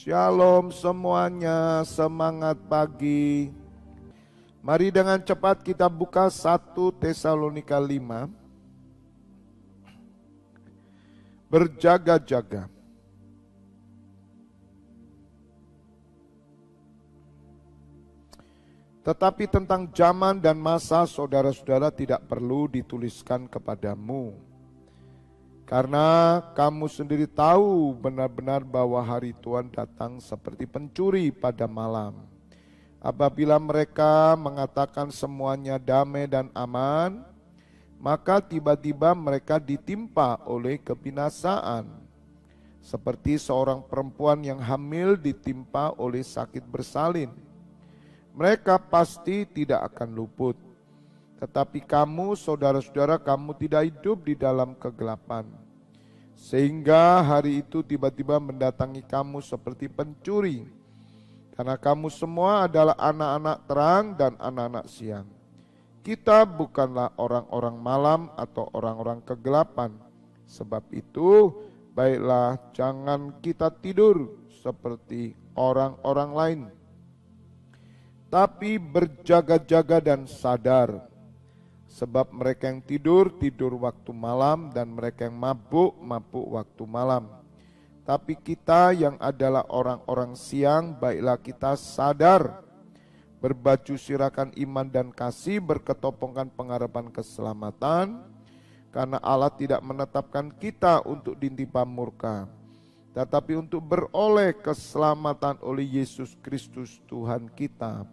Shalom semuanya, semangat pagi. Mari dengan cepat kita buka 1 Tesalonika 5. Berjaga-jaga. Tetapi tentang zaman dan masa saudara-saudara tidak perlu dituliskan kepadamu. Karena kamu sendiri tahu benar-benar bahwa hari Tuhan datang seperti pencuri pada malam. Apabila mereka mengatakan semuanya damai dan aman, maka tiba-tiba mereka ditimpa oleh kebinasaan. Seperti seorang perempuan yang hamil ditimpa oleh sakit bersalin. Mereka pasti tidak akan luput. Tetapi kamu, saudara-saudara, kamu tidak hidup di dalam kegelapan. Sehingga hari itu tiba-tiba mendatangi kamu seperti pencuri. Karena kamu semua adalah anak-anak terang dan anak-anak siang. Kita bukanlah orang-orang malam atau orang-orang kegelapan. Sebab itu, baiklah jangan kita tidur seperti orang-orang lain. Tapi berjaga-jaga dan sadar. Sebab mereka yang tidur waktu malam dan mereka yang mabuk waktu malam. Tapi kita yang adalah orang-orang siang, baiklah kita sadar. Berbaju sirahkan iman dan kasih, berketopongkan pengharapan keselamatan. Karena Allah tidak menetapkan kita untuk ditimpa murka, tetapi untuk beroleh keselamatan oleh Yesus Kristus Tuhan kita,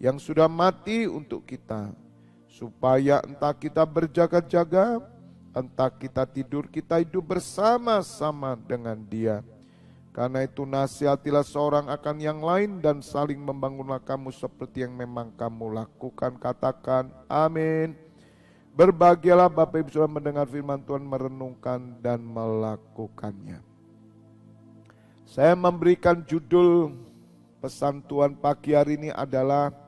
yang sudah mati untuk kita. Supaya entah kita berjaga-jaga, entah kita tidur, kita hidup bersama-sama dengan Dia. Karena itu nasihatilah seorang akan yang lain dan saling membangunlah kamu seperti yang memang kamu lakukan. Katakan amin. Berbahagialah Bapak Ibu Saudara mendengar firman Tuhan, merenungkan dan melakukannya. Saya memberikan judul pesan Tuhan pagi hari ini adalah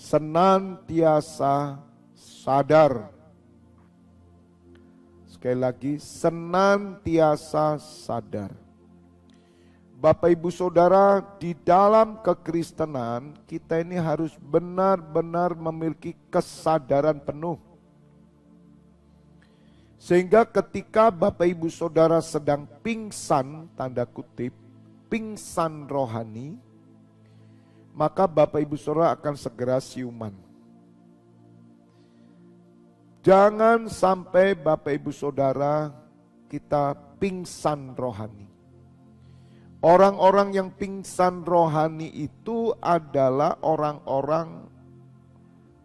senantiasa sadar. Sekali lagi, senantiasa sadar. Bapak Ibu Saudara, di dalam kekristenan kita ini harus benar-benar memiliki kesadaran penuh. Sehingga ketika Bapak Ibu Saudara sedang pingsan, tanda kutip, pingsan rohani, maka Bapak Ibu Saudara akan segera siuman. Jangan sampai Bapak Ibu Saudara kita pingsan rohani. Orang-orang yang pingsan rohani itu adalah orang-orang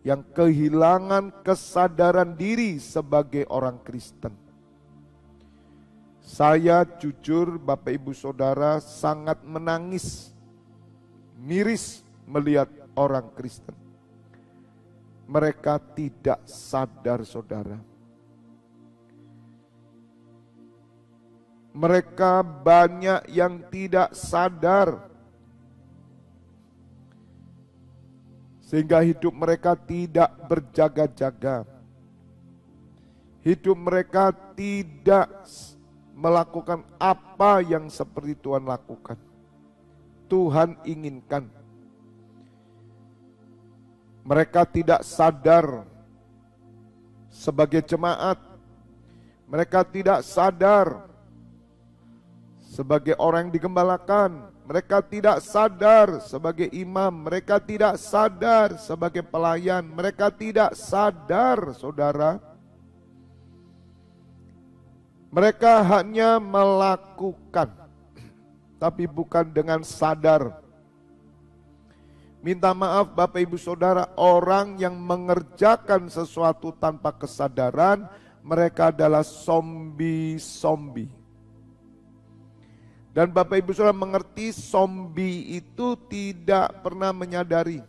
yang kehilangan kesadaran diri sebagai orang Kristen. Saya jujur Bapak Ibu Saudara sangat menangis, miris melihat orang Kristen. Mereka tidak sadar, saudara. Mereka banyak yang tidak sadar. Sehingga hidup mereka tidak berjaga-jaga. Hidup mereka tidak melakukan apa yang seperti Tuhan lakukan. Tuhan inginkan. Mereka tidak sadar sebagai jemaat. Mereka tidak sadar sebagai orang yang digembalakan. Mereka tidak sadar sebagai imam. Mereka tidak sadar sebagai pelayan. Mereka tidak sadar, saudara. Mereka hanya melakukan, tapi bukan dengan sadar. Minta maaf Bapak Ibu Saudara, orang yang mengerjakan sesuatu tanpa kesadaran, mereka adalah zombie-zombie. Dan Bapak Ibu Saudara mengerti, zombie itu tidak pernah menyadari.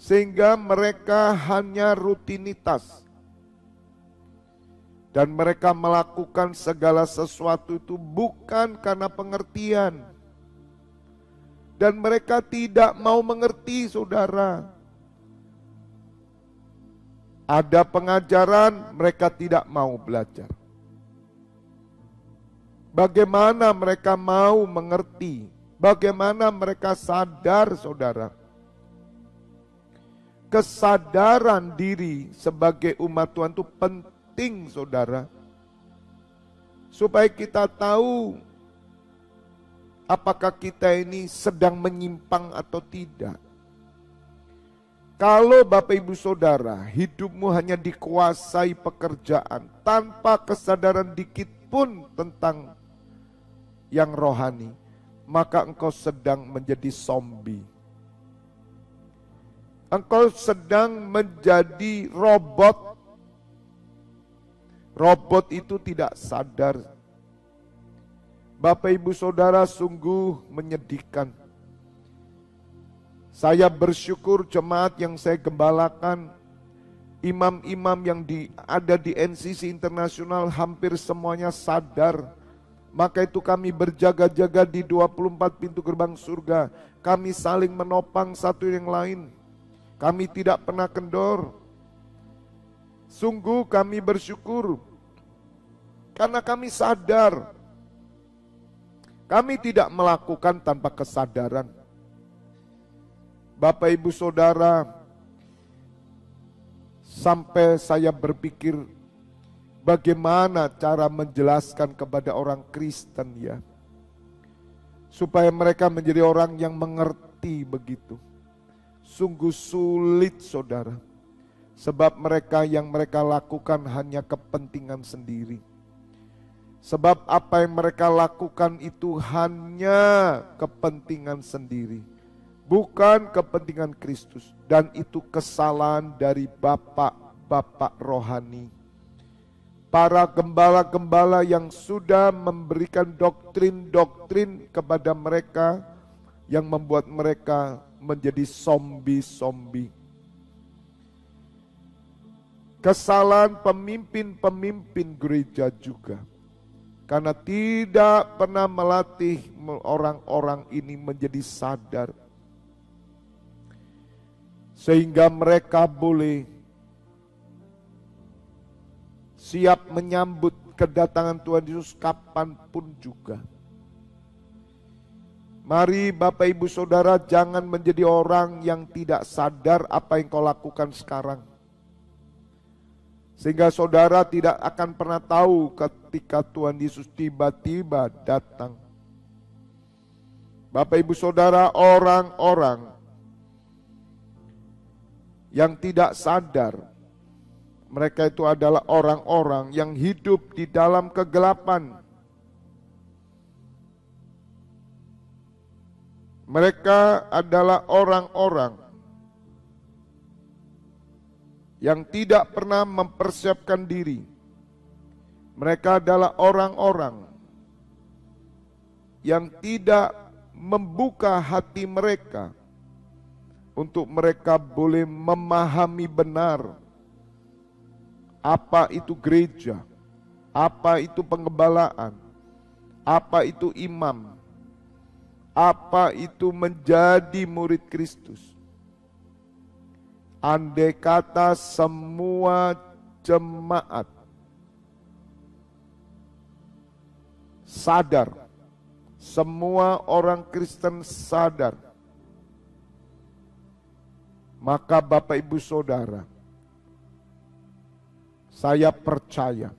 Sehingga mereka hanya rutinitas. Dan mereka melakukan segala sesuatu itu bukan karena pengertian. Dan mereka tidak mau mengerti, saudara. Ada pengajaran, mereka tidak mau belajar. Bagaimana mereka mau mengerti? Bagaimana mereka sadar, saudara? Kesadaran diri sebagai umat Tuhan itu penting, saudara. Supaya kita tahu apakah kita ini sedang menyimpang atau tidak. Kalau Bapak Ibu Saudara, hidupmu hanya dikuasai pekerjaan tanpa kesadaran dikit pun tentang yang rohani, maka engkau sedang menjadi zombie. Engkau sedang menjadi robot. Robot itu tidak sadar. Bapak Ibu Saudara, sungguh menyedihkan. Saya bersyukur jemaat yang saya gembalakan, imam-imam yang ada di NCC Internasional hampir semuanya sadar. Maka itu kami berjaga-jaga di 24 pintu gerbang surga. Kami saling menopang satu yang lain. Kami tidak pernah kendor. Sungguh kami bersyukur karena kami sadar. Kami tidak melakukan tanpa kesadaran. Bapak Ibu Saudara, sampai saya berpikir bagaimana cara menjelaskan kepada orang Kristen ya, supaya mereka menjadi orang yang mengerti begitu. Sungguh sulit, saudara, sebab yang mereka lakukan hanya kepentingan sendiri. Sebab apa yang mereka lakukan itu hanya kepentingan sendiri, bukan kepentingan Kristus. Dan itu kesalahan dari bapak-bapak rohani. Para gembala-gembala yang sudah memberikan doktrin-doktrin kepada mereka yang membuat mereka menjadi zombie-zombie. Kesalahan pemimpin-pemimpin gereja juga. Karena tidak pernah melatih orang-orang ini menjadi sadar. Sehingga mereka boleh siap menyambut kedatangan Tuhan Yesus kapanpun juga. Mari Bapak Ibu Saudara, jangan menjadi orang yang tidak sadar apa yang kau lakukan sekarang. Sehingga saudara tidak akan pernah tahu ketika Tuhan Yesus tiba-tiba datang. Bapak Ibu Saudara, orang-orang yang tidak sadar, mereka itu adalah orang-orang yang hidup di dalam kegelapan. Mereka adalah orang-orang yang tidak pernah mempersiapkan diri. Mereka adalah orang-orang yang tidak membuka hati mereka untuk mereka boleh memahami benar apa itu gereja, apa itu pengembalaan, apa itu imam, apa itu menjadi murid Kristus. Andai kata semua jemaat sadar, semua orang Kristen sadar, maka Bapak Ibu Saudara, saya percaya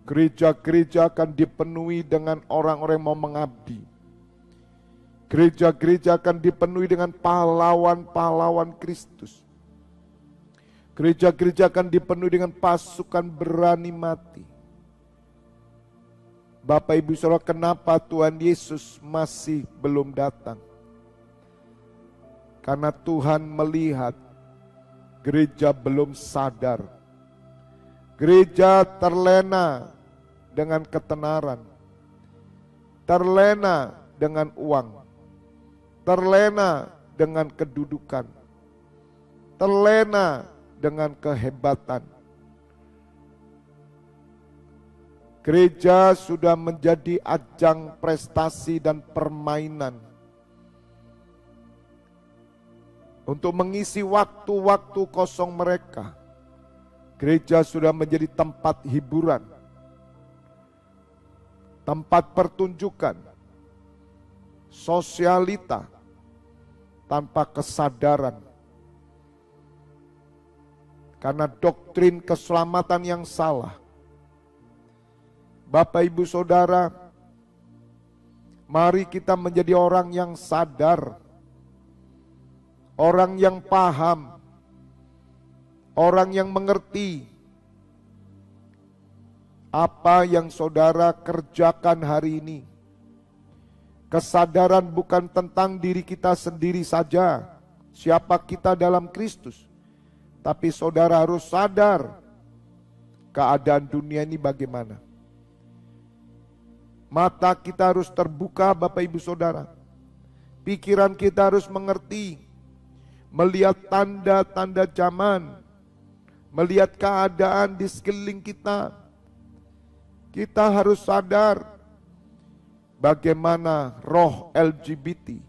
gereja-gereja akan dipenuhi dengan orang-orang yang mau mengabdi. Gereja-gereja akan dipenuhi dengan pahlawan-pahlawan Kristus. Gereja-gereja akan dipenuhi dengan pasukan berani mati. Bapak Ibu Saudara, kenapa Tuhan Yesus masih belum datang? Karena Tuhan melihat gereja belum sadar. Gereja terlena dengan ketenaran, terlena dengan uang, terlena dengan kedudukan, terlena dengan kehebatan. Gereja sudah menjadi ajang prestasi dan permainan untuk mengisi waktu-waktu kosong mereka. Gereja sudah menjadi tempat hiburan. tempat pertunjukan, sosialita, tanpa kesadaran. Karena doktrin keselamatan yang salah. Bapak, Ibu, Saudara, mari kita menjadi orang yang sadar, orang yang paham, orang yang mengerti apa yang saudara kerjakan hari ini. Kesadaran bukan tentang diri kita sendiri saja, siapa kita dalam Kristus. Tapi saudara harus sadar keadaan dunia ini bagaimana. Mata kita harus terbuka, Bapak Ibu Saudara. Pikiran kita harus mengerti, melihat tanda-tanda zaman, melihat keadaan di sekeliling kita. Kita harus sadar bagaimana roh LGBT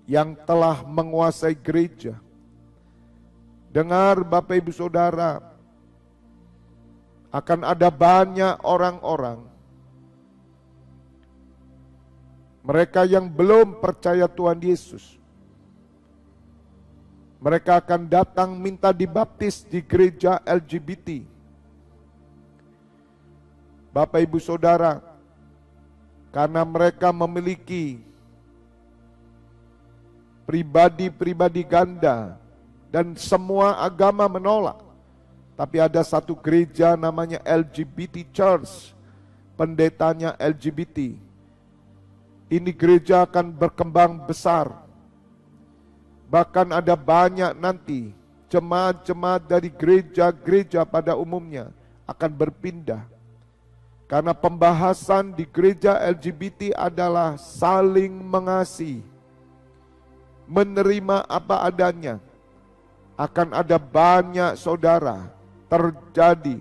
yang telah menguasai gereja. Dengar Bapak Ibu Saudara, akan ada banyak orang-orang mereka yang belum percaya Tuhan Yesus. Mereka akan datang minta dibaptis di gereja LGBT. Bapak Ibu Saudara, karena mereka memiliki pribadi-pribadi ganda dan semua agama menolak. Tapi ada satu gereja namanya LGBT Church, pendetanya LGBT. Ini gereja akan berkembang besar. Bahkan ada banyak nanti jemaat-jemaat dari gereja-gereja pada umumnya akan berpindah. Karena pembahasan di gereja LGBT adalah saling mengasihi, menerima apa adanya. Akan ada banyak saudara terjadi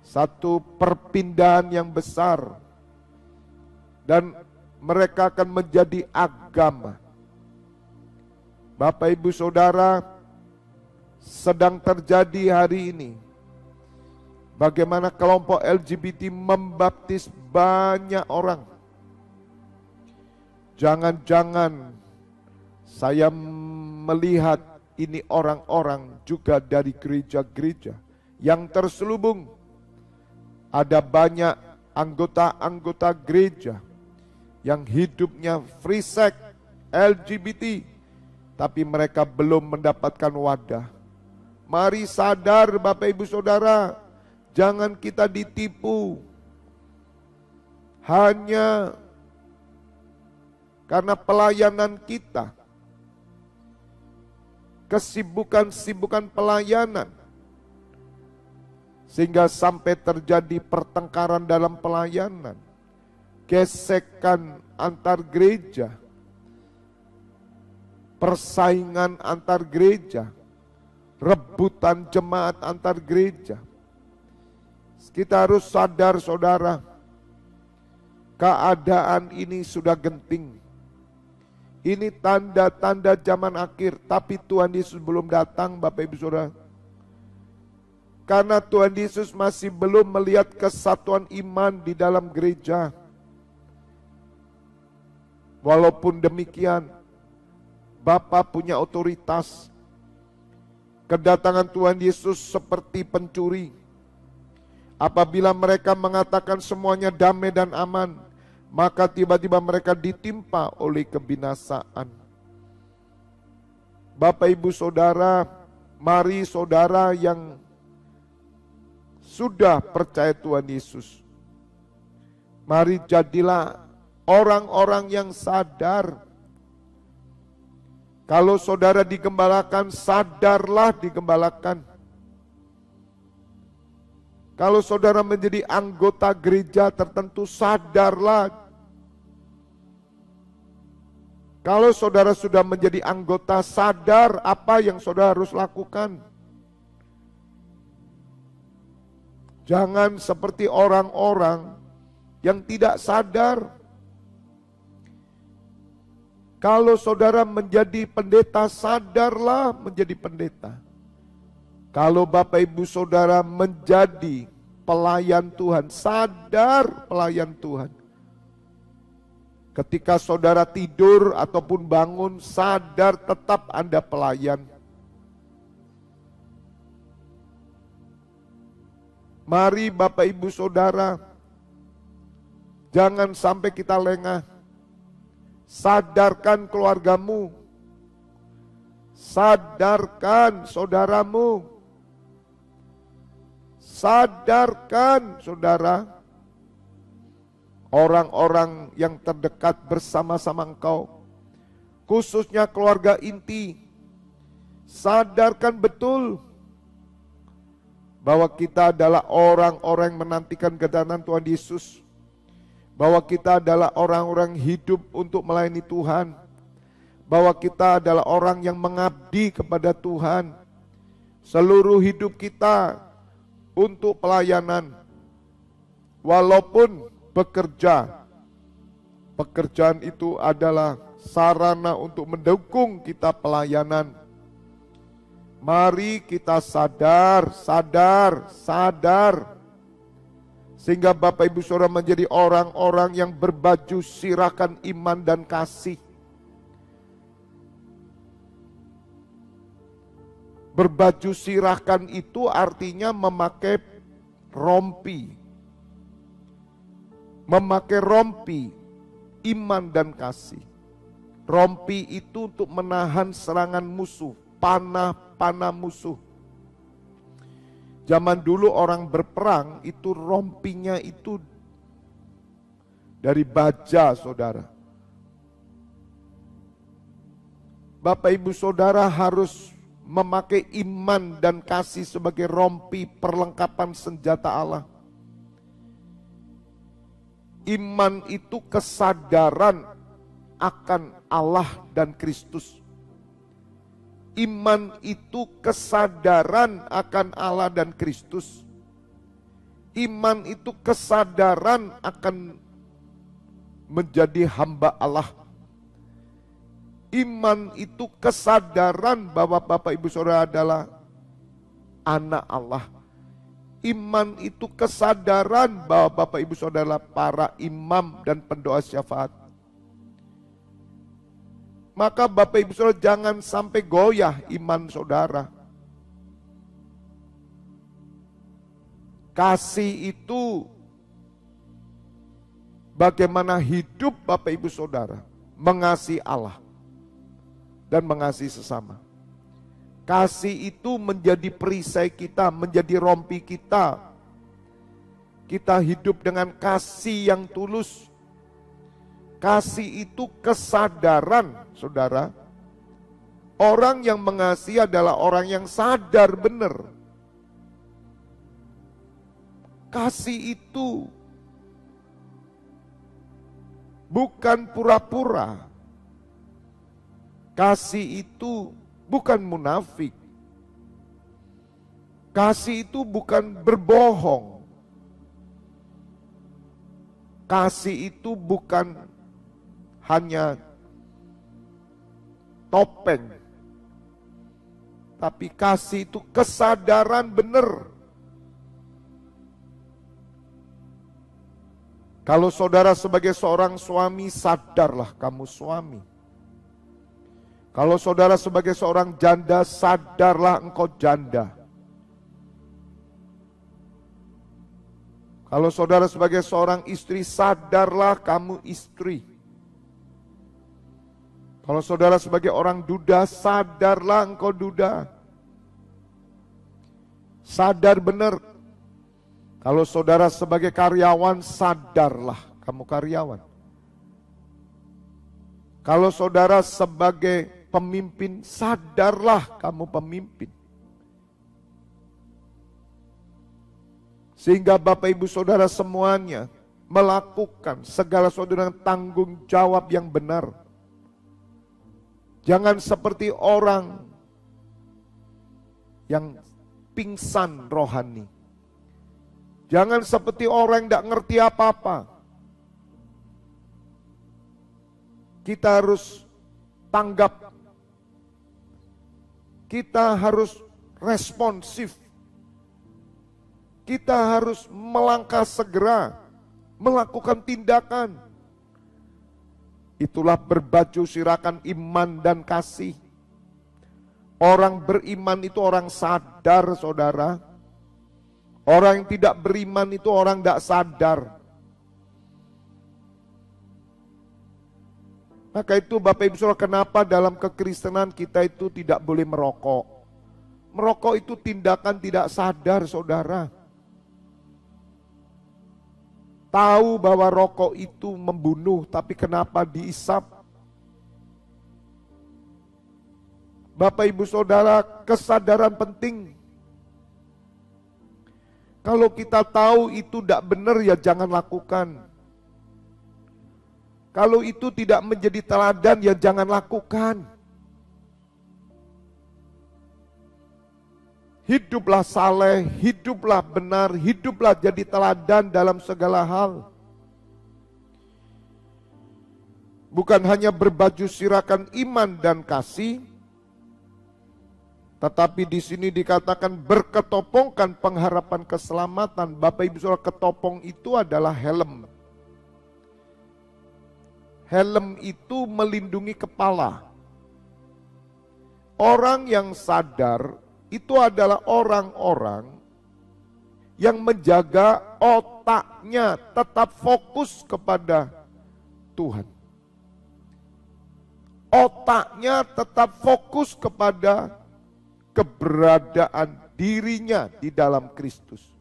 satu perpindahan yang besar. Dan mereka akan menjadi agama. Bapak Ibu Saudara, sedang terjadi hari ini. Bagaimana kelompok LGBT membaptis banyak orang. Jangan-jangan saya melihat ini orang-orang juga dari gereja-gereja yang terselubung. Ada banyak anggota-anggota gereja yang hidupnya free sex, LGBT, tapi mereka belum mendapatkan wadah. Mari sadar Bapak Ibu Saudara, jangan kita ditipu hanya karena pelayanan kita, kesibukan-sibukan pelayanan, sehingga sampai terjadi pertengkaran dalam pelayanan, gesekan antar gereja, persaingan antar gereja, rebutan jemaat antar gereja. Kita harus sadar saudara, keadaan ini sudah genting. Ini tanda-tanda zaman akhir, tapi Tuhan Yesus belum datang Bapak Ibu Saudara. Karena Tuhan Yesus masih belum melihat kesatuan iman di dalam gereja. Walaupun demikian, Bapa punya otoritas. Kedatangan Tuhan Yesus seperti pencuri. Apabila mereka mengatakan semuanya damai dan aman, maka tiba-tiba mereka ditimpa oleh kebinasaan. Bapak Ibu Saudara, mari saudara yang sudah percaya Tuhan Yesus, mari jadilah orang-orang yang sadar. Kalau saudara digembalakan, sadarlah digembalakan. Kalau saudara menjadi anggota gereja tertentu, sadarlah. Kalau saudara sudah menjadi anggota, sadar apa yang saudara harus lakukan. Jangan seperti orang-orang yang tidak sadar. Kalau saudara menjadi pendeta, sadarlah menjadi pendeta. Kalau Bapak Ibu Saudara menjadi pelayan Tuhan, sadar pelayan Tuhan. Ketika saudara tidur ataupun bangun, sadar tetap Anda pelayan. Mari Bapak Ibu Saudara, jangan sampai kita lengah. Sadarkan keluargamu, sadarkan saudaramu, sadarkan saudara, orang-orang yang terdekat bersama-sama engkau, khususnya keluarga inti. Sadarkan betul bahwa kita adalah orang-orang yang menantikan kedatangan Tuhan Yesus, bahwa kita adalah orang-orang hidup untuk melayani Tuhan, bahwa kita adalah orang yang mengabdi kepada Tuhan, seluruh hidup kita untuk pelayanan. Walaupun pekerjaan itu adalah sarana untuk mendukung kita pelayanan. Mari kita sadar. Sehingga Bapak Ibu Saudara menjadi orang-orang yang berbaju sirahkan iman dan kasih. Berbaju sirahkan itu artinya memakai rompi. Memakai rompi iman dan kasih. Rompi itu untuk menahan serangan musuh, panah musuh. Zaman dulu orang berperang itu rompinya itu dari baja, saudara. Bapak Ibu Saudara harus memakai iman dan kasih sebagai rompi perlengkapan senjata Allah. Iman itu kesadaran akan Allah dan Kristus. Iman itu kesadaran akan Allah dan Kristus. Iman itu kesadaran akan menjadi hamba Allah. Iman itu kesadaran bahwa Bapak Ibu Saudara adalah anak Allah. Iman itu kesadaran bahwa Bapak Ibu Saudara para imam dan pendoa syafaat. Maka Bapak Ibu Saudara jangan sampai goyah iman saudara. Kasih itu bagaimana hidup Bapak Ibu Saudara mengasihi Allah dan mengasihi sesama. Kasih itu menjadi perisai kita, menjadi rompi kita. Kita hidup dengan kasih yang tulus. Kasih itu kesadaran, saudara. Orang yang mengasihi adalah orang yang sadar benar. Kasih itu bukan pura-pura. Kasih itu bukan munafik. Kasih itu bukan berbohong. Kasih itu bukan hanya topeng. Tapi kasih itu kesadaran benar. Kalau saudara sebagai seorang suami, sadarlah kamu suami. Kalau saudara sebagai seorang janda, sadarlah engkau janda. Kalau saudara sebagai seorang istri, sadarlah kamu istri. Kalau saudara sebagai orang duda, sadarlah engkau duda. Sadar benar. Kalau saudara sebagai karyawan, sadarlah kamu karyawan. Kalau saudara sebagai pemimpin, sadarlah kamu pemimpin. Sehingga Bapak Ibu Saudara semuanya melakukan segala sesuatu dengan tanggung jawab yang benar. Jangan seperti orang yang pingsan rohani. Jangan seperti orang yang tidak ngerti apa-apa. Kita harus tanggap. Kita harus responsif. Kita harus melangkah segera, melakukan tindakan. Itulah berbaju sirakan iman dan kasih. Orang beriman itu orang sadar, saudara. Orang yang tidak beriman itu orang tidak sadar. Maka itu Bapak Ibu Saudara, kenapa dalam kekristenan kita itu tidak boleh merokok. Merokok itu tindakan tidak sadar, saudara. Tahu bahwa rokok itu membunuh, tapi kenapa diisap? Bapak Ibu Saudara, kesadaran penting. Kalau kita tahu itu tidak benar, ya jangan lakukan. Kalau itu tidak menjadi teladan, ya jangan lakukan. Hiduplah saleh, hiduplah benar, hiduplah jadi teladan dalam segala hal. Bukan hanya berbaju sirakan iman dan kasih, tetapi di sini dikatakan berketopongkan pengharapan keselamatan. Bapak Ibu Saudara, ketopong itu adalah helm. Helm itu melindungi kepala. Orang yang sadar itu adalah orang-orang yang menjaga otaknya tetap fokus kepada Tuhan. Otaknya tetap fokus kepada keberadaan dirinya di dalam Kristus.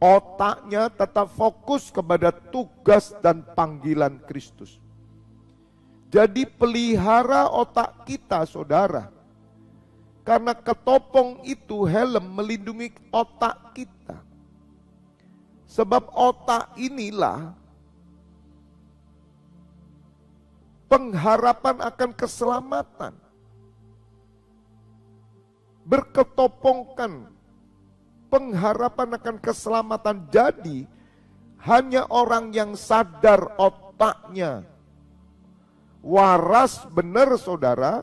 Otaknya tetap fokus kepada tugas dan panggilan Kristus. Jadi pelihara otak kita, saudara. Karena ketopong itu helm melindungi otak kita. Sebab otak inilah pengharapan akan keselamatan. Berketopongkan pengharapan akan keselamatan. Jadi hanya orang yang sadar otaknya waras benar, saudara,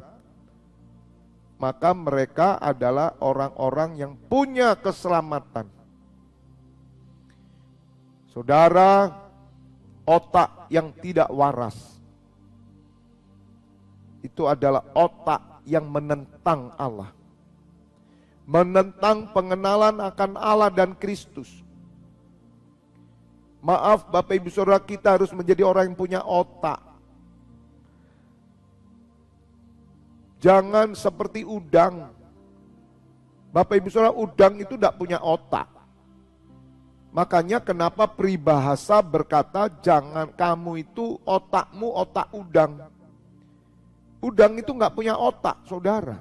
maka mereka adalah orang-orang yang punya keselamatan. Saudara, otak yang tidak waras itu adalah otak yang menentang Allah. Menentang pengenalan akan Allah dan Kristus. Maaf Bapak Ibu Saudara, kita harus menjadi orang yang punya otak. Jangan seperti udang. Bapak Ibu Saudara, udang itu tidak punya otak. Makanya kenapa peribahasa berkata jangan kamu itu otakmu otak udang. Udang itu nggak punya otak, saudara.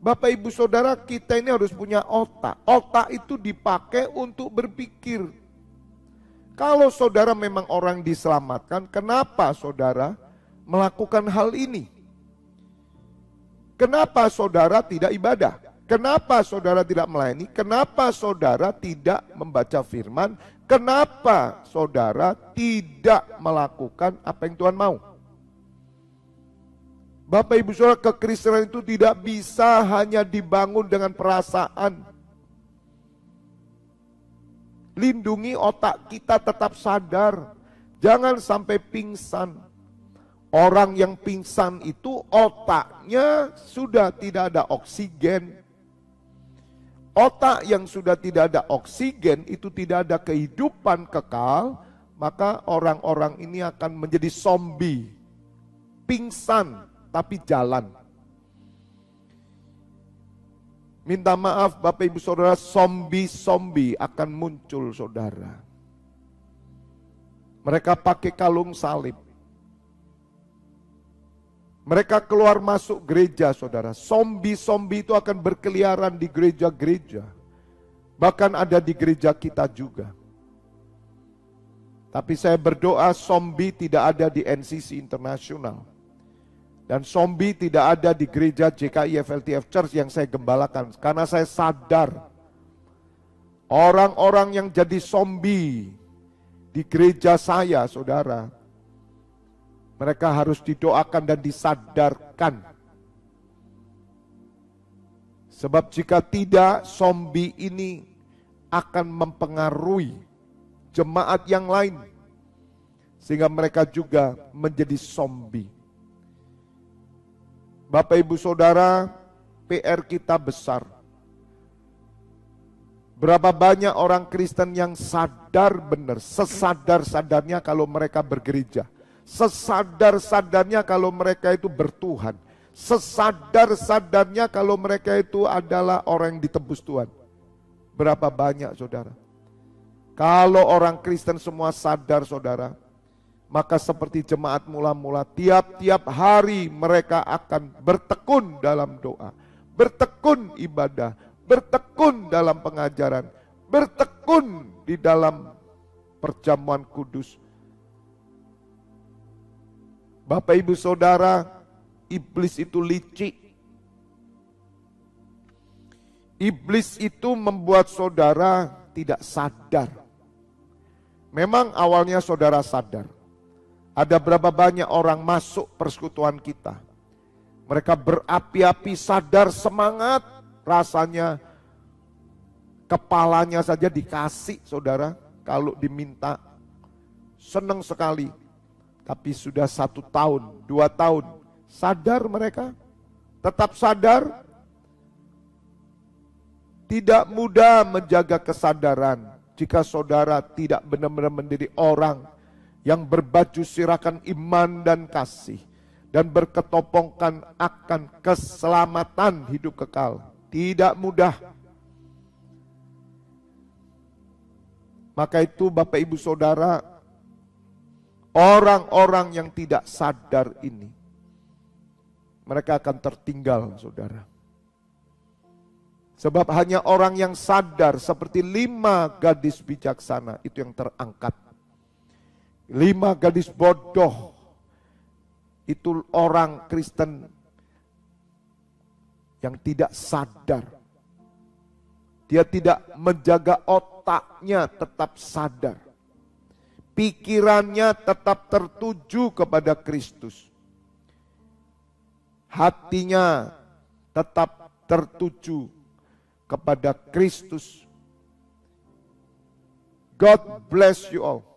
Bapak Ibu Saudara, kita ini harus punya otak. Otak itu dipakai untuk berpikir. Kalau saudara memang orang diselamatkan, kenapa saudara melakukan hal ini? Kenapa saudara tidak ibadah? Kenapa saudara tidak melayani? Kenapa saudara tidak membaca firman? Kenapa saudara tidak melakukan apa yang Tuhan mau? Bapak Ibu Saudara, kekristenan itu tidak bisa hanya dibangun dengan perasaan. Lindungi otak kita tetap sadar. Jangan sampai pingsan. Orang yang pingsan itu otaknya sudah tidak ada oksigen. Otak yang sudah tidak ada oksigen itu tidak ada kehidupan kekal. Maka orang-orang ini akan menjadi zombie. Pingsan tapi jalan. Minta maaf Bapak Ibu Saudara, zombie-zombie akan muncul, saudara. Mereka pakai kalung salib. Mereka keluar masuk gereja, saudara. Zombie-zombie itu akan berkeliaran di gereja-gereja. Bahkan ada di gereja kita juga. Tapi saya berdoa zombie tidak ada di NCC Internasional. Dan zombie tidak ada di gereja JKI FLTF Church yang saya gembalakan. Karena saya sadar orang-orang yang jadi zombie di gereja saya, saudara, mereka harus didoakan dan disadarkan. Sebab jika tidak, zombie ini akan mempengaruhi jemaat yang lain, sehingga mereka juga menjadi zombie. Bapak Ibu Saudara, PR kita besar. Berapa banyak orang Kristen yang sadar benar, sesadar-sadarnya kalau mereka bergereja, sesadar-sadarnya kalau mereka itu bertuhan, sesadar-sadarnya kalau mereka itu adalah orang yang ditebus Tuhan. Berapa banyak saudara? Kalau orang Kristen semua sadar saudara, maka seperti jemaat mula-mula, tiap-tiap hari mereka akan bertekun dalam doa, bertekun ibadah, bertekun dalam pengajaran, bertekun di dalam perjamuan kudus. Bapak Ibu Saudara, iblis itu licik. Iblis itu membuat saudara tidak sadar. Memang awalnya saudara sadar. Ada berapa banyak orang masuk persekutuan kita. Mereka berapi-api, sadar, semangat. Rasanya kepalanya saja dikasih saudara. Kalau diminta senang sekali. Tapi sudah 1 tahun, 2 tahun. Sadar mereka? Tetap sadar? Tidak mudah menjaga kesadaran jika saudara tidak benar-benar menjadi orang yang berbaju sirahkan iman dan kasih dan berketopongkan akan keselamatan hidup kekal. Tidak mudah. Maka itu Bapak Ibu Saudara, orang-orang yang tidak sadar ini, mereka akan tertinggal saudara. Sebab hanya orang yang sadar seperti 5 gadis bijaksana itu yang terangkat. 5 gadis bodoh itu orang Kristen yang tidak sadar. Dia tidak menjaga otaknya tetap sadar. Pikirannya tetap tertuju kepada Kristus. Hatinya tetap tertuju kepada Kristus. God bless you all.